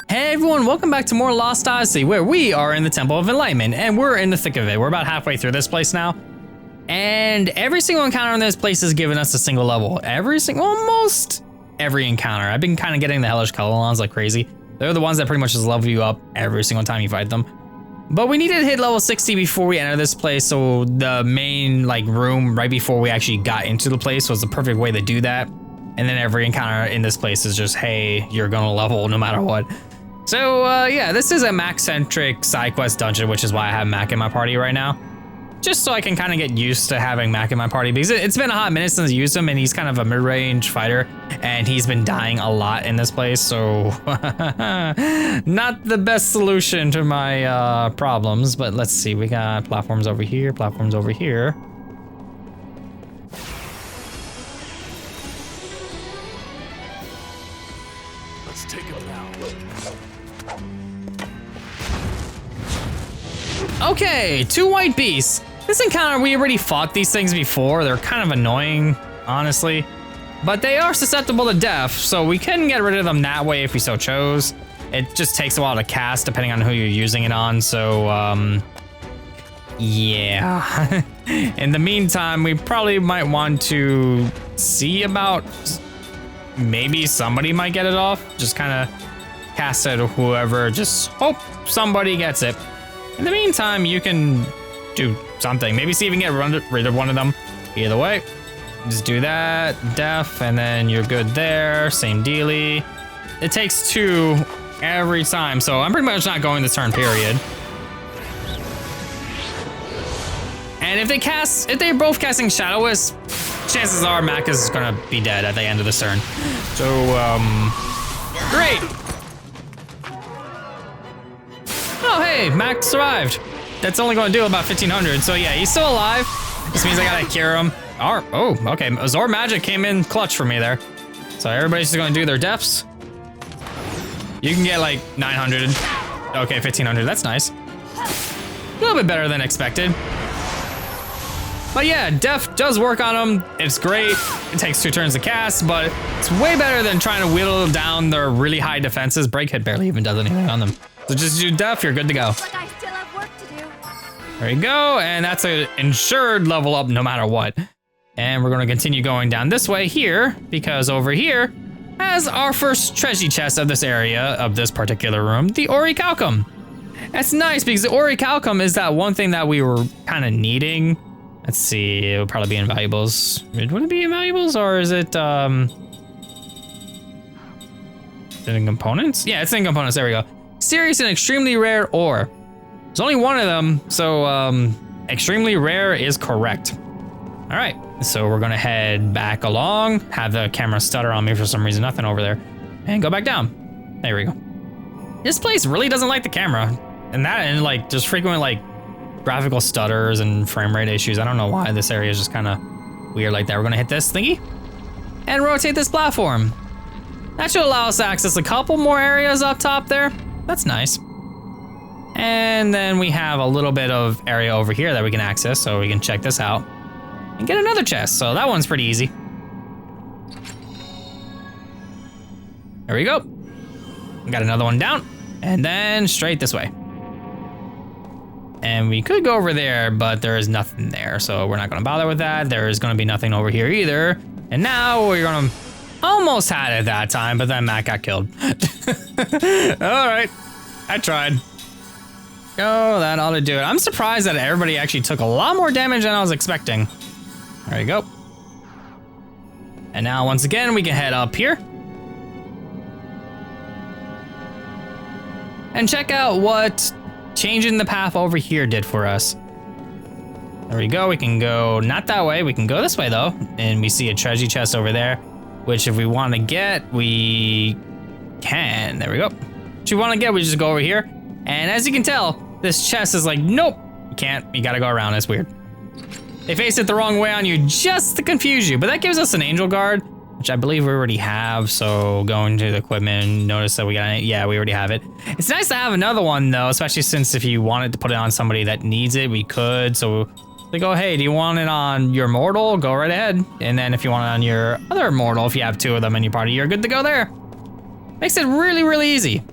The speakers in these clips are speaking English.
Hey everyone, welcome back to more Lost Odyssey, where we are in the Temple of Enlightenment, and we're in the thick of it. We're about halfway through this place now, and every single encounter in this place has given us a single level. Almost every encounter. I've been kind of getting the hellish colons like crazy. They're the ones that pretty much just level you up every single time you fight them. But we needed to hit level 60 before we enter this place, so the main room right before we actually got into the place was the perfect way to do that. And then every encounter in this place is just, hey, you're gonna level no matter what. So yeah, this is a Mac-centric side quest dungeon, which is why I have Mac in my party right now. Just so I can kind of get used to having Mac in my party, because it's been a hot minute since I used him, and he's kind of a mid-range fighter, and he's been dying a lot in this place, so not the best solution to my problems. But let's see, we got platforms over here, platforms over here. Let's take him now. Okay, 2 white beasts. This encounter, we already fought these things before. They're kind of annoying, honestly. But they are susceptible to death, so we can get rid of them that way if we so chose. It just takes a while to cast, depending on who you're using it on, so, yeah. In the meantime, we probably might want to see about maybe somebody might get it off. Just kind of cast it to whoever, just hope somebody gets it. In the meantime, you can do something. Maybe see if you can get rid of one of them. Either way, just do that, def, and then you're good there. Same dealy. It takes 2 every time, so I'm pretty much not going this turn, period. And if they're both casting Shadow Wisp, chances are Mac is gonna be dead at the end of this turn. So, great. Oh, hey, Mac survived. That's only going to do about 1500, so yeah, he's still alive. This means I gotta cure him. Oh, okay, Azure Magic came in clutch for me there. So everybody's just gonna do their defs. You can get like 900. Okay, 1500, that's nice. A little bit better than expected. But yeah, def does work on them. It's great. It takes 2 turns to cast, but it's way better than trying to whittle down their really high defenses. Break hit barely even does anything on them. So just do def, you're good to go. But I still have work to do. There you go, and that's an ensured level up no matter what. And we're gonna continue going down this way here, because over here has our first treasure chest of this area, of this particular room, the Orichalcum. That's nice, because the Orichalcum is that one thing that we were kind of needing. Let's see, it would probably be in valuables. Would it be in valuables, or is it in components? Yeah, it's in components, there we go. Serious and extremely rare ore. There's only one of them, so extremely rare is correct. All right, so we're gonna head back along, have the camera stutter on me for some reason, nothing over there, and go back down. There we go. This place really doesn't like the camera, and like just frequent graphical stutters and frame rate issues. I don't know why this area is just kind of weird like that. We're gonna hit this thingy and rotate this platform. That should allow us to access a couple more areas up top there. That's nice. And then we have a little bit of area over here that we can access, so we can check this out and get another chest. So that one's pretty easy. There we go. We got another one down, and then straight this way. And we could go over there, but there is nothing there, so we're not gonna bother with that. There is gonna be nothing over here either. And now we're gonna almost had it that time, but then Matt got killed. All right, I tried. Oh, that ought to do it. I'm surprised that everybody actually took a lot more damage than I was expecting. There you go. And now once again, we can head up here and check out what changing the path over here did for us. There we go, we can go not that way, we can go this way though, and we see a treasure chest over there, which if we want to get, we can. There we go. If we want to get, we just go over here, and as you can tell, this chest is like, nope, you can't, you gotta go around, it's weird. They face it the wrong way on you just to confuse you, but that gives us an angel guard, which I believe we already have, so going to the equipment, notice that we got it. Yeah, we already have it. It's nice to have another one though, especially since if you wanted to put it on somebody that needs it, we could. So they go, hey, do you want it on your mortal? Go right ahead. And then if you want it on your other mortal, if you have 2 of them in your party, you're good to go there. Makes it really, really easy.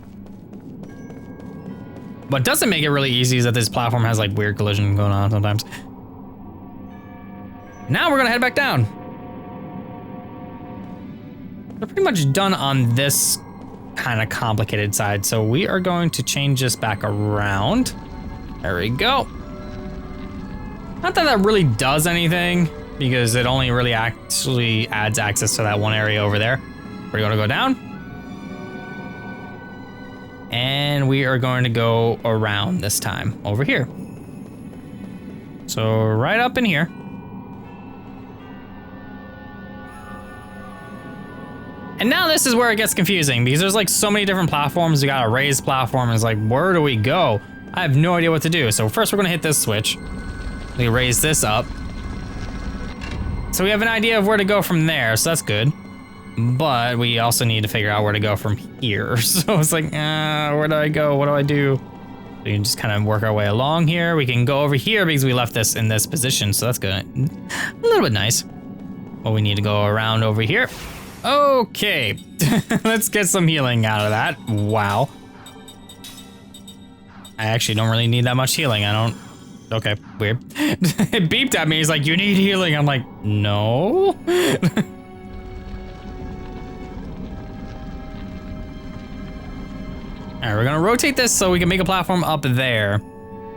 What doesn't make it really easy is that this platform has like weird collision going on sometimes. Now we're gonna head back down. We're pretty much done on this kind of complicated side, so we are going to change this back around. There we go. Not that that really does anything, because it only really actually adds access to that one area over there. We're gonna go down. And we are going to go around this time over here. So right up in here. And now this is where it gets confusing because there's like so many different platforms. You got a raised platform. It's like, where do we go? I have no idea what to do. So first we're gonna hit this switch. We raise this up. So we have an idea of where to go from there. So that's good. But we also need to figure out where to go from here. So it's like, where do I go? What do I do? We can just kind of work our way along here. We can go over here because we left this in this position. So that's good. A little bit nice. But we need to go around over here. Okay, let's get some healing out of that. Wow. I actually don't really need that much healing. I don't. Okay, weird. It beeped at me. He's like, you need healing. I'm like, no. All right, we're gonna rotate this so we can make a platform up there.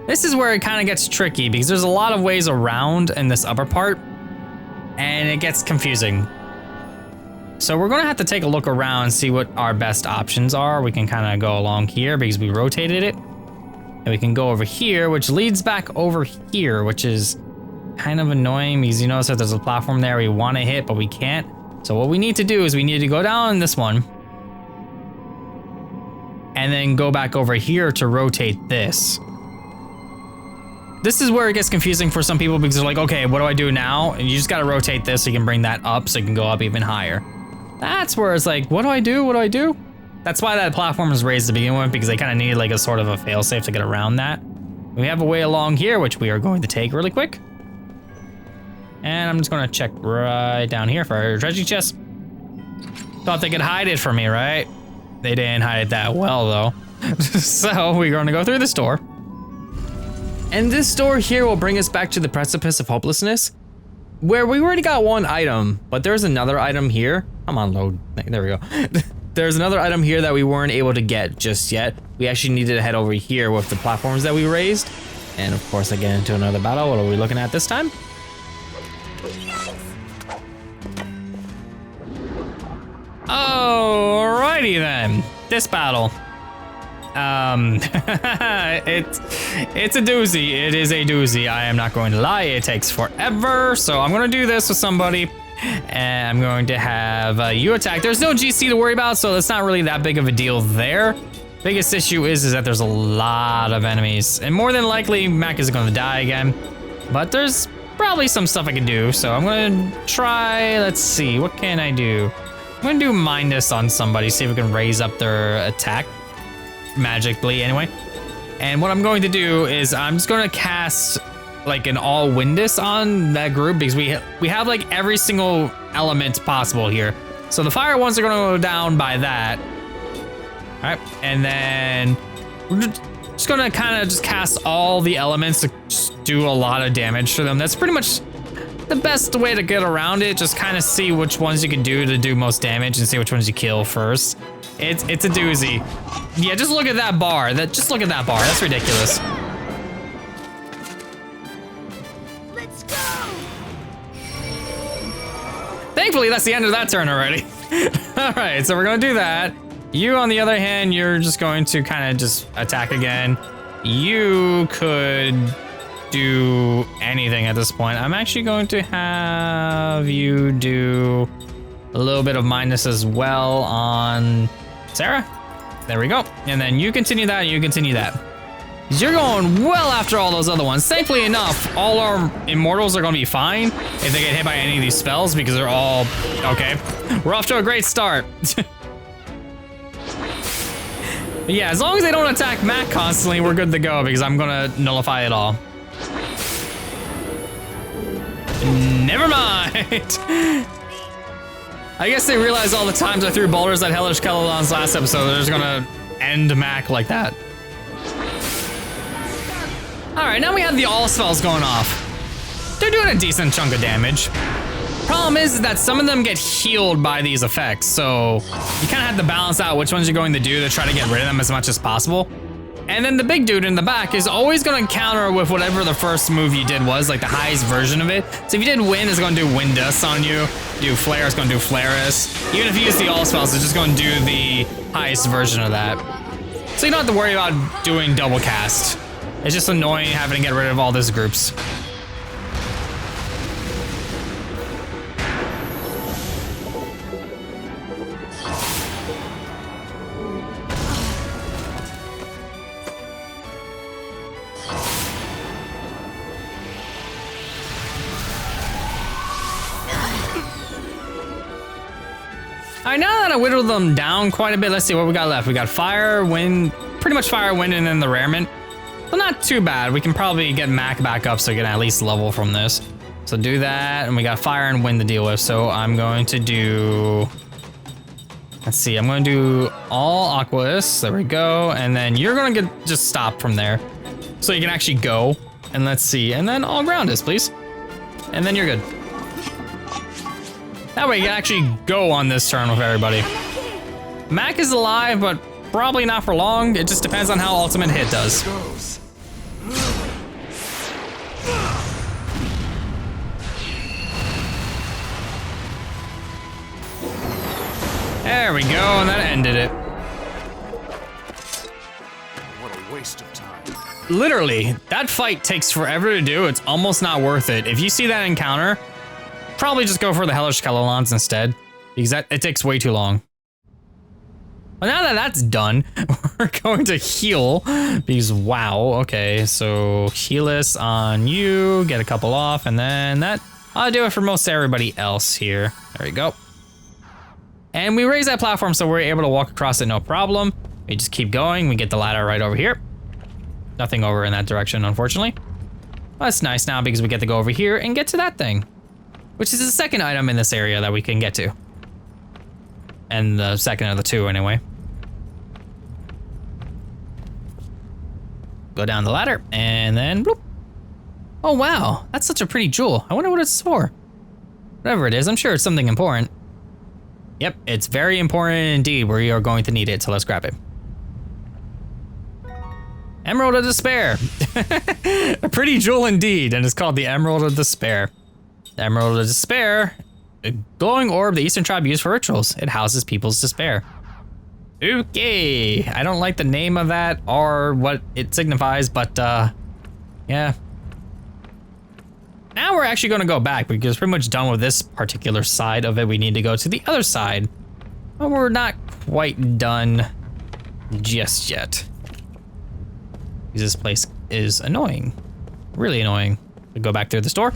This is where it kind of gets tricky because there's a lot of ways around in this upper part and it gets confusing. So we're gonna have to take a look around and see what our best options are. We can kind of go along here because we rotated it. And we can go over here, which leads back over here, which is kind of annoying because you notice that there's a platform there we wanna hit, but we can't. So what we need to do is we need to go down this one and then go back over here to rotate this. This is where it gets confusing for some people because they're like, okay, what do I do now? And you just gotta rotate this so you can bring that up so you can go up even higher. That's where it's like, what do I do? What do I do? That's why that platform was raised to begin with because they kind of needed like a sort of a failsafe to get around that. We have a way along here, which we are going to take really quick. And I'm just gonna check right down here for our treasure chest. Thought they could hide it from me, right? They didn't hide it that well though. So we're gonna go through this door. And this door here will bring us back to the precipice of hopelessness, where we already got one item, but there's another item here. Come on, load. There we go. There's another item here that we weren't able to get just yet. We actually needed to head over here with the platforms that we raised. And of course, I get into another battle. What are we looking at this time? Alrighty then. This battle. It's a doozy. It is a doozy. I am not going to lie. It takes forever. So I'm going to do this with somebody. And I'm going to have you attack. There's no GC to worry about, so it's not really that big of a deal there. Biggest issue is that there's a lot of enemies. And more than likely, Mac is going to die again. But there's probably some stuff I can do. So I'm going to try, let's see, what can I do? I'm going to do minus on somebody, see if we can raise up their attack. Magically, anyway. And what I'm going to do is I'm just going to cast like an all windus on that group because we have like every single element possible here. So the fire ones are going to go down by that. All right, and then we're just going to kind of just cast all the elements to just do a lot of damage to them. That's pretty much the best way to get around it. Just kind of see which ones you can do to do most damage and see which ones you kill first. It's a doozy. Yeah, just look at that bar. Just look at that bar. That's ridiculous. Let's go. Thankfully, that's the end of that turn already. All right, so we're gonna do that. You, on the other hand, you're just going to kind of just attack again. You could do anything at this point. I'm actually going to have you do a little bit of minus as well on Sarah. There we go. And then you continue that, and you continue that. You're going well after all those other ones. Thankfully enough, all our immortals are gonna be fine if they get hit by any of these spells because they're all, okay. We're off to a great start. But yeah, as long as they don't attack Mac constantly, we're good to go because I'm gonna nullify it all. Never mind. I guess they realized all the times I threw boulders at Hellish Keladon's last episode, they're just gonna end Mac like that. All right, now we have the all spells going off. They're doing a decent chunk of damage. Problem is that some of them get healed by these effects, so you kind of have to balance out which ones you're going to do to try to get rid of them as much as possible. And then the big dude in the back is always going to counter with whatever the first move you did was, like the highest version of it. So if you did Wind, it's going to do Wind Dust on you. Do Flare, it's going to do Flare-Us. Even if you use the all spells, it's just going to do the highest version of that. So you don't have to worry about doing double cast. It's just annoying having to get rid of all these groups. All right, now that I whittled them down quite a bit, let's see what we got left. We got Fire, Wind, pretty much Fire, Wind, and then the Rarement. Well, not too bad. We can probably get Mac back up so we can at least level from this. So do that, and we got Fire and Wind to deal with. So I'm going to do, let's see, I'm going to do all Aqueous. There we go. And then you're going to get just stop from there. So you can actually go. And let's see, and then all Groundless, please. And then you're good. That way you can actually go on this turn with everybody. Mac is alive, but probably not for long. It just depends on how ultimate hit does. There we go, and that ended it. What a waste of time. Literally, that fight takes forever to do. It's almost not worth it. If you see that encounter, probably just go for the Hellish Kelolons instead, because it takes way too long. Well, now that that's done, we're going to heal, because wow, okay, so Healess on you, get a couple off, and then that, I'll do it for most everybody else here. There we go. And we raise that platform so we're able to walk across it no problem. We just keep going, we get the ladder right over here. Nothing over in that direction, unfortunately. Well, that's nice now because we get to go over here and get to that thing, which is the second item in this area that we can get to. And the second of the two, anyway. Go down the ladder, and then bloop. Oh, wow, that's such a pretty jewel. I wonder what it's for. Whatever it is, I'm sure it's something important. Yep, it's very important indeed. We are going to need it, so let's grab it. Emerald of Despair. A pretty jewel indeed, and it's called the Emerald of Despair. The Emerald of Despair, a glowing orb the Eastern tribe used for rituals. It houses people's despair. Okay, I don't like the name of that or what it signifies, but yeah. Now we're actually gonna go back because we're pretty much done with this particular side of it. We need to go to the other side, but we're not quite done just yet. Because this place is annoying, really annoying. We go back through this door.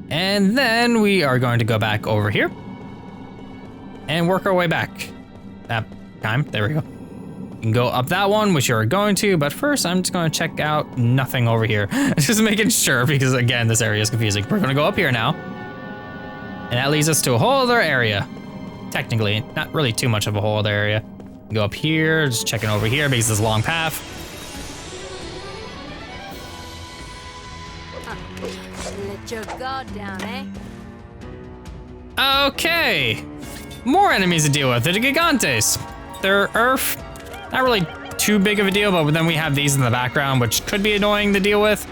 And then we are going to go back over here and work our way back. That time, there we go. You can go up that one, which you're going to, but first I'm just gonna check out nothing over here. Just making sure, because again, this area is confusing. We're gonna go up here now. And that leads us to a whole other area. Technically, not really too much of a whole other area. Go up here, just checking over here because it's a long path. Let your guard down, eh? Okay, more enemies to deal with. They're the Gigantes. They're Earth. Not really too big of a deal, but then we have these in the background, which could be annoying to deal with.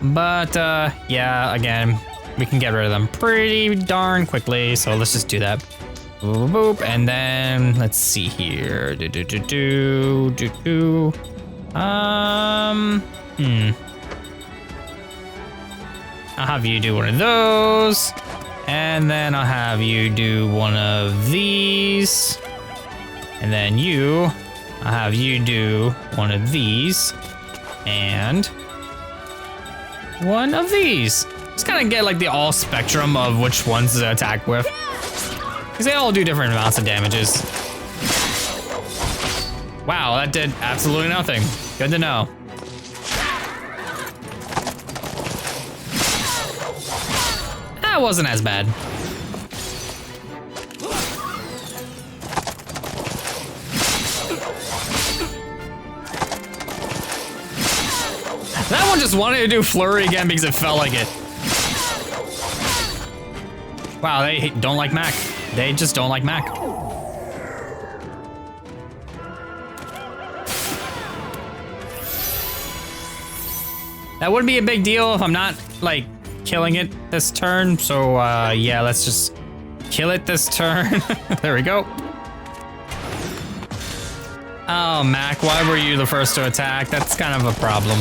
But yeah, again, we can get rid of them pretty darn quickly. So let's just do that. Boop, boop, boop. And then let's see here. I'll have you do one of those, and then I'll have you do one of these, and then I'll have you do one of these, and one of these. Just kind of get like the all spectrum of which ones to attack with, because they all do different amounts of damages. Wow, that did absolutely nothing. Good to know. That wasn't as bad. That one just wanted to do flurry again because it felt like it. Wow, they don't like Mac. They just don't like Mac. That wouldn't be a big deal if I'm not, like, killing it this turn. So, yeah, let's just kill it this turn. There we go. Oh, Mac, why were you the first to attack? That's kind of a problem.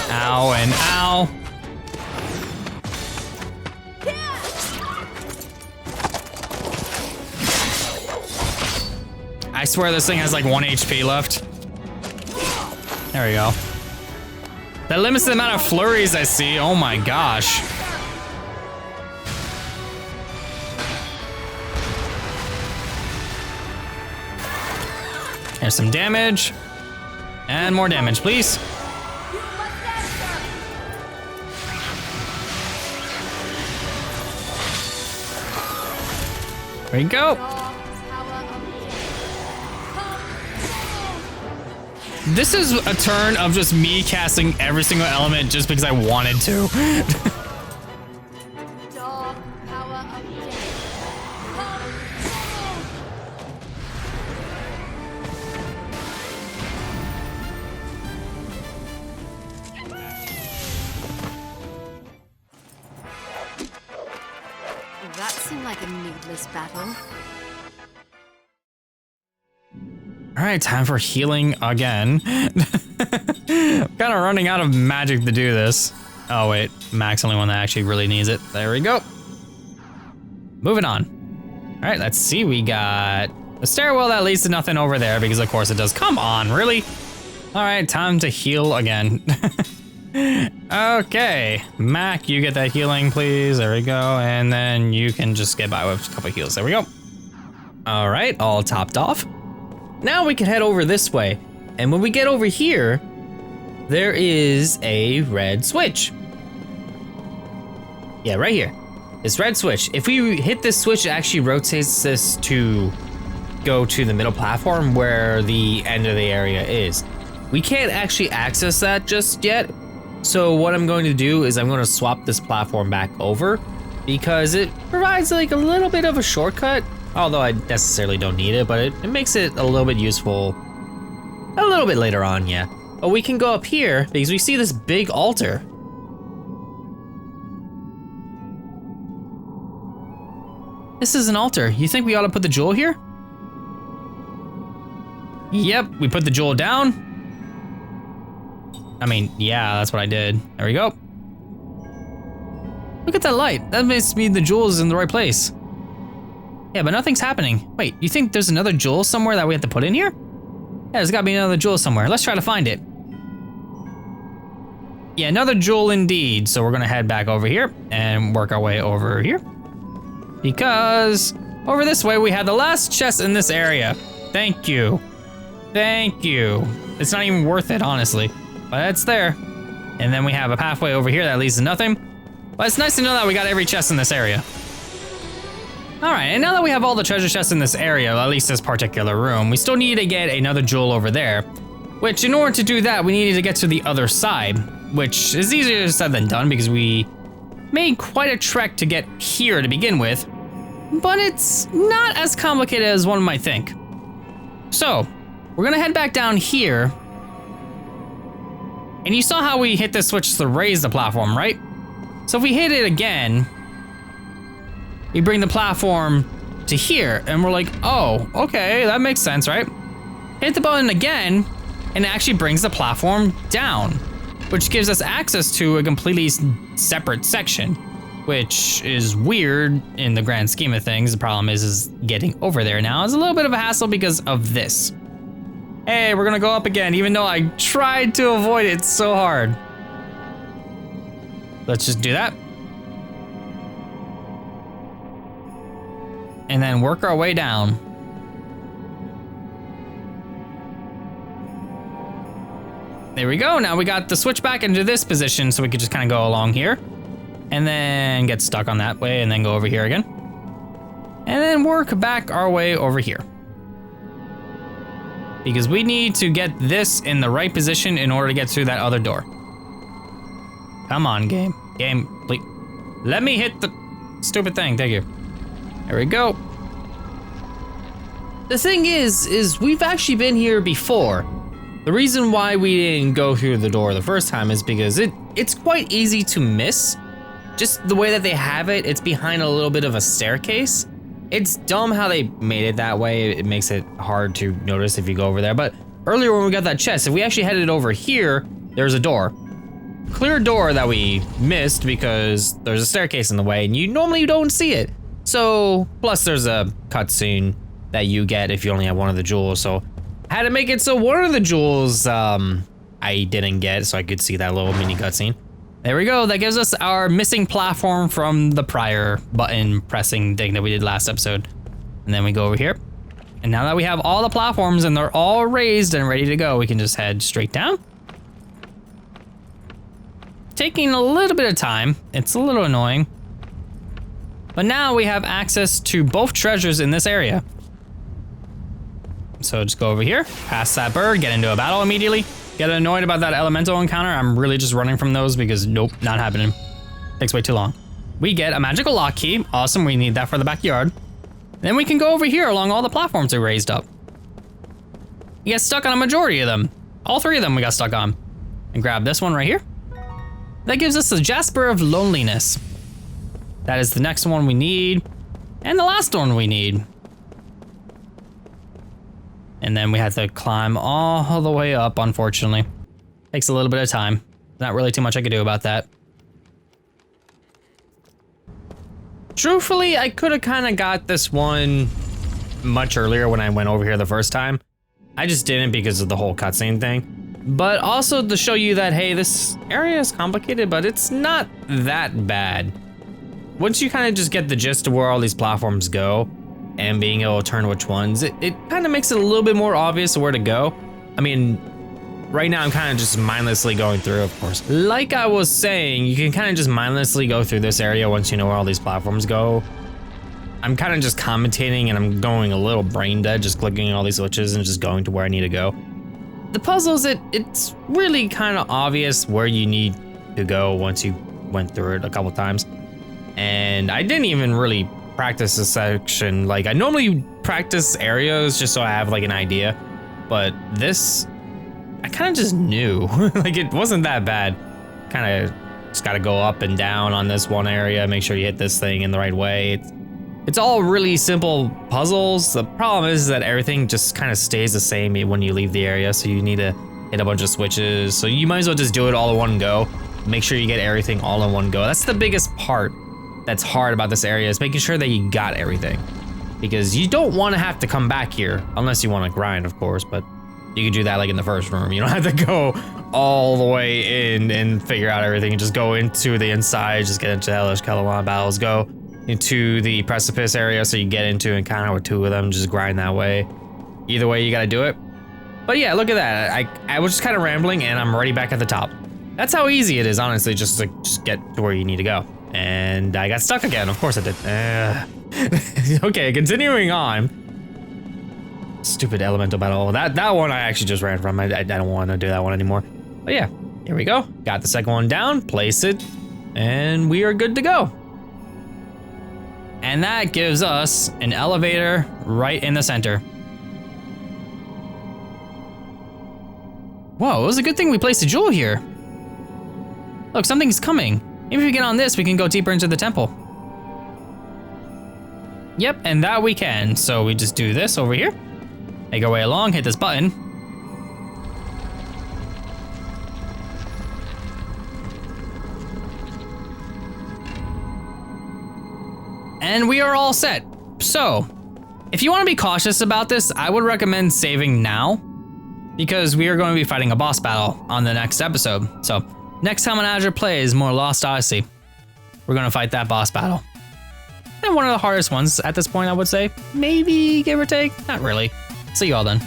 Ow and ow. I swear this thing has like 1 HP left. There we go. That limits the amount of flurries I see. Oh my gosh. There's some damage. And more damage, please. There you go. This is a turn of just me casting every single element just because I wanted to. That seemed like a needless battle. All right, time for healing again. I'm kind of running out of magic to do this. Oh wait, Mac's the only one that actually really needs it. There we go. Moving on. All right, let's see. We got a stairwell that leads to nothing over there because of course it does. Come on, really? All right, time to heal again. Okay, Mac, you get that healing, please. There we go. And then you can just get by with a couple heals. There we go. All right, all topped off. Now we can head over this way. And when we get over here, there is a red switch. Yeah, right here. This red switch. If we hit this switch, it actually rotates this to go to the middle platform where the end of the area is. We can't actually access that just yet. So what I'm going to do is I'm going to swap this platform back over because it provides like a little bit of a shortcut. Although I necessarily don't need it, but it makes it a little bit useful a little bit later on, yeah. But we can go up here because we see this big altar. This is an altar. You think we ought to put the jewel here? Yep, we put the jewel down. I mean, yeah, that's what I did. There we go. Look at that light. That makes me the jewel is in the right place. Yeah, but nothing's happening. Wait, you think there's another jewel somewhere that we have to put in here? Yeah, there's gotta be another jewel somewhere. Let's try to find it. Yeah, another jewel indeed. So we're gonna head back over here and work our way over here. Because over this way we have the last chest in this area. Thank you. Thank you. It's not even worth it, honestly. But it's there. And then we have a pathway over here that leads to nothing. But it's nice to know that we got every chest in this area. All right, and now that we have all the treasure chests in this area, at least this particular room, we still need to get another jewel over there. Which, in order to do that, we needed to get to the other side, which is easier said than done because we made quite a trek to get here to begin with. But it's not as complicated as one might think. So, we're gonna head back down here. And you saw how we hit this switch to raise the platform, right? So if we hit it again, we bring the platform to here, and we're like, oh, okay, that makes sense, right? Hit the button again, and it actually brings the platform down, which gives us access to a completely separate section, which is weird in the grand scheme of things. The problem is getting over there now is a little bit of a hassle because of this. Hey, we're gonna go up again, even though I tried to avoid it so hard. Let's just do that. And then work our way down. There we go, now we got the switch back into this position so we could just kind of go along here. And then get stuck on that way and then go over here again. And then work back our way over here. Because we need to get this in the right position in order to get through that other door. Come on, game. Game, please. Let me hit the stupid thing. Thank you. There we go. The thing is we've actually been here before. The reason why we didn't go through the door the first time is because it's quite easy to miss. Just the way that they have it, it's behind a little bit of a staircase. It's dumb how they made it that way. It makes it hard to notice if you go over there. But earlier when we got that chest, if we actually headed over here, there's a door. Clear door that we missed because there's a staircase in the way and you normally don't see it. So, plus there's a cutscene that you get if you only have one of the jewels. So, I had to make it so one of the jewels I didn't get so I could see that little mini cutscene. There we go, that gives us our missing platform from the prior button pressing thing that we did last episode. And then we go over here. And now that we have all the platforms and they're all raised and ready to go, we can just head straight down. Taking a little bit of time, it's a little annoying. But now we have access to both treasures in this area. So just go over here, past that bird, get into a battle immediately. Get annoyed about that elemental encounter. I'm really just running from those because nope, not happening. Takes way too long. We get a magical lock key. Awesome, we need that for the backyard. Then we can go over here along all the platforms we raised up. You get stuck on a majority of them. All three of them we got stuck on. And grab this one right here. That gives us the Jasper of Loneliness. That is the next one we need. And the last one we need. And then we have to climb all the way up, unfortunately. Takes a little bit of time. Not really too much I could do about that. Truthfully, I could have kind of got this one much earlier when I went over here the first time. I just didn't because of the whole cutscene thing. But also to show you that, hey, this area is complicated, but it's not that bad. Once you kind of just get the gist of where all these platforms go and being able to turn which ones, it kind of makes it a little bit more obvious where to go. I mean, right now I'm kind of just mindlessly going through, of course. Like I was saying, you can kind of just mindlessly go through this area once you know where all these platforms go. I'm kind of just commentating and I'm going a little brain dead, just clicking all these switches and just going to where I need to go. The puzzles, it's really kind of obvious where you need to go once you went through it a couple times. And I didn't even really practice this section. Like I normally practice areas just so I have like an idea, but this, I kind of just knew. Like it wasn't that bad. Kind of just got to go up and down on this one area, make sure you hit this thing in the right way. It's all really simple puzzles. The problem is that everything just kind of stays the same when you leave the area, so you need to hit a bunch of switches. So you might as well just do it all in one go. Make sure you get everything all in one go. That's the biggest part that's hard about this area, is making sure that you got everything. Because you don't want to have to come back here, unless you want to grind, of course, but you can do that like in the first room. You don't have to go all the way in and figure out everything. You just go into the inside, just get into Hellish Kelowna battles, go into the precipice area so you get into encounter with two of them, just grind that way. Either way, you gotta do it. But yeah, look at that. I was just kind of rambling and I'm already back at the top. That's how easy it is, honestly, just to get to where you need to go. And I got stuck again, of course I did. Okay, continuing on. Stupid elemental battle. That one I actually just ran from. I don't want to do that one anymore. But yeah, here we go. Got the second one down, place it, and we are good to go. And that gives us an elevator right in the center. Whoa, it was a good thing we placed a jewel here. Look, something's coming. Maybe if we get on this, we can go deeper into the temple. Yep, and that we can. So we just do this over here. Make our way along, hit this button. And we are all set. So, if you want to be cautious about this, I would recommend saving now, because we are going to be fighting a boss battle on the next episode. So, next time on Azure Plays more Lost Odyssey, we're going to fight that boss battle. And one of the hardest ones at this point, I would say. Maybe, give or take. Not really. See you all then.